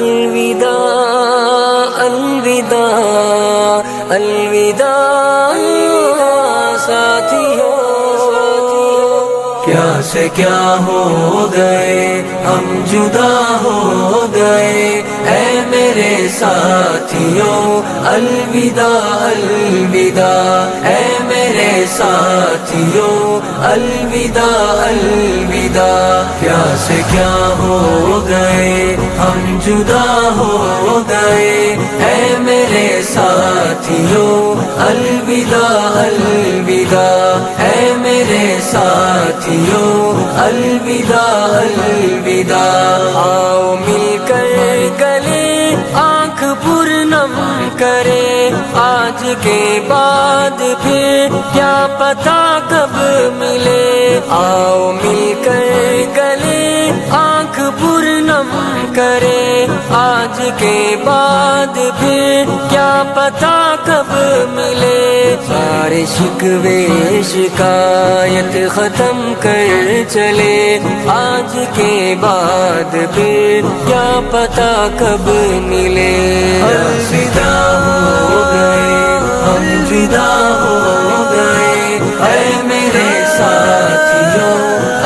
الوداع الوداع الوداع ساتھیوں، کیا سے کیا ہو گئے ہم جدا ہو گئے، اے میرے ساتھیوں الوداع الوداع، اے میرے ساتھیوں الوداع الوداع، کیا سے کیا ہو گئے ہم جدا ہو گئے، اے میرے ساتھیوں الوداع الوداع، اے میرے ساتھیوں الوداع الوداع، آؤ مل کر گلے آنکھ پرنم کرے، آج کے بعد پھر کیا پتہ کب ملے، آؤ مل کر گلے آنکھ پرنم کرے، آج کے بعد پھر کیا پتہ کب ملے، سارے شکوے شکایت ختم کر چلے، آج کے بعد پھر کیا پتہ کب ملے، الوداع ہو گئے ہم جدا ہو گئے، اے میرے ساتھیوں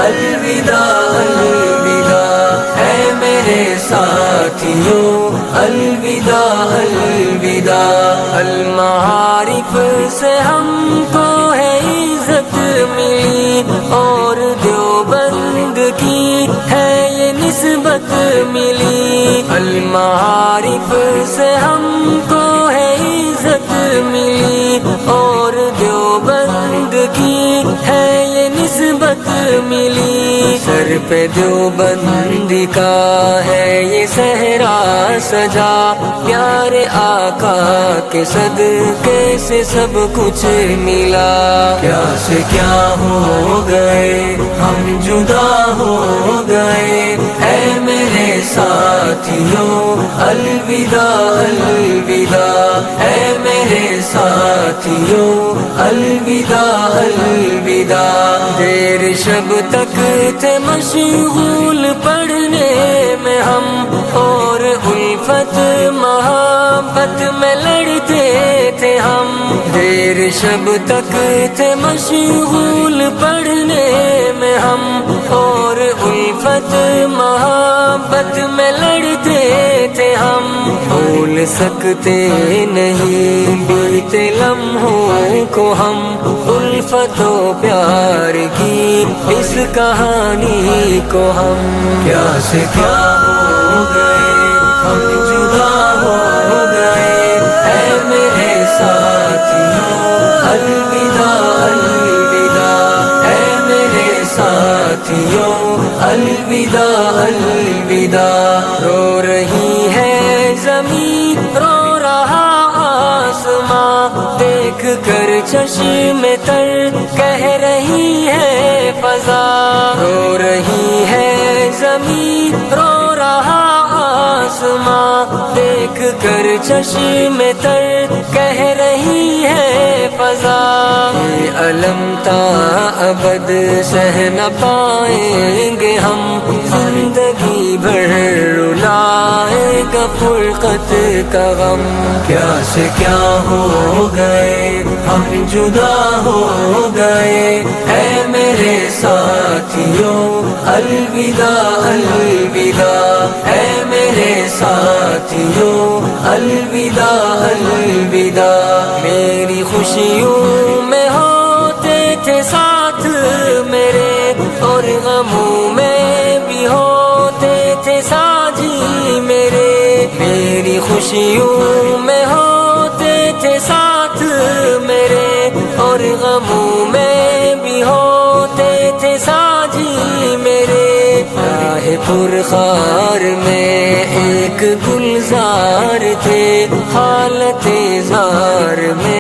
الوداع الوداع، اے میرے ساتھیوں الوداع الوداع، المعارف سے ہم کو ہے عزت ملی، اور دیوبند کی ہے یہ نسبت ملی، المعارف سے ہم کو ہے عزت ملی، اور دیوبند کی ہے یہ نسبت ملی، سر پہ دیوبندی کا ہے یہ صحرا سجا، پیارے آقا کے صدقے سے سب کچھ ملا، کیا سے کیا ہو گئے ہم جدا ہو گئے، اے میرے ساتھیوں الوداع الوداع، اے میرے ساتھیوں الوداع الوداع، دیر شب تک تھے مشغول پڑھنے میں ہم، اور الفت محبت میں لڑتے تھے ہم، دیر شب تک تھے مشغول پڑھنے میں ہم، اور الفت محبت میں لڑتے تھے ہم، بھول سکتے نہیں بیتے لمحوں کو ہم، الفت و پیار کی اس کہانی کو ہم، کیا سے کیا ہو گئے ہم جدا ہو گئے، اے میرے ساتھیوں الوداع الوداع، اے میرے ساتھیوں الوداع الوداع، رو رہی ہے زمین رو رہا آسماں، دیکھ کر چشم تر کہہ رہی ہے فضا، رو رہی ہے زمین رو رہا آسماں، دیکھ کر چشم تر کہہ رہی ہے فضا، یہ علم تا ابد سہ نہ پائیں گے ہم، زندگی بھر رلائے گا فرقت کا غم، کیا سے کیا ہو گئے ہم جدا ہو گئے، اے میرے ساتھیوں الوداع الوداع، اے میرے ساتھیوں الوداع الوداع، میری خوشیوں میں ہوتے تھے ساتھ میرے، اور غموں میں بھی ہوتے تھے ساجی میرے، میری خوشیوں میں ہوتے تھے ساتھ میرے، اور غموں میں بھی ہوتے تھے ساجی میرے، راہ پرخار میں ایک گلزار تھے، حالت زار میں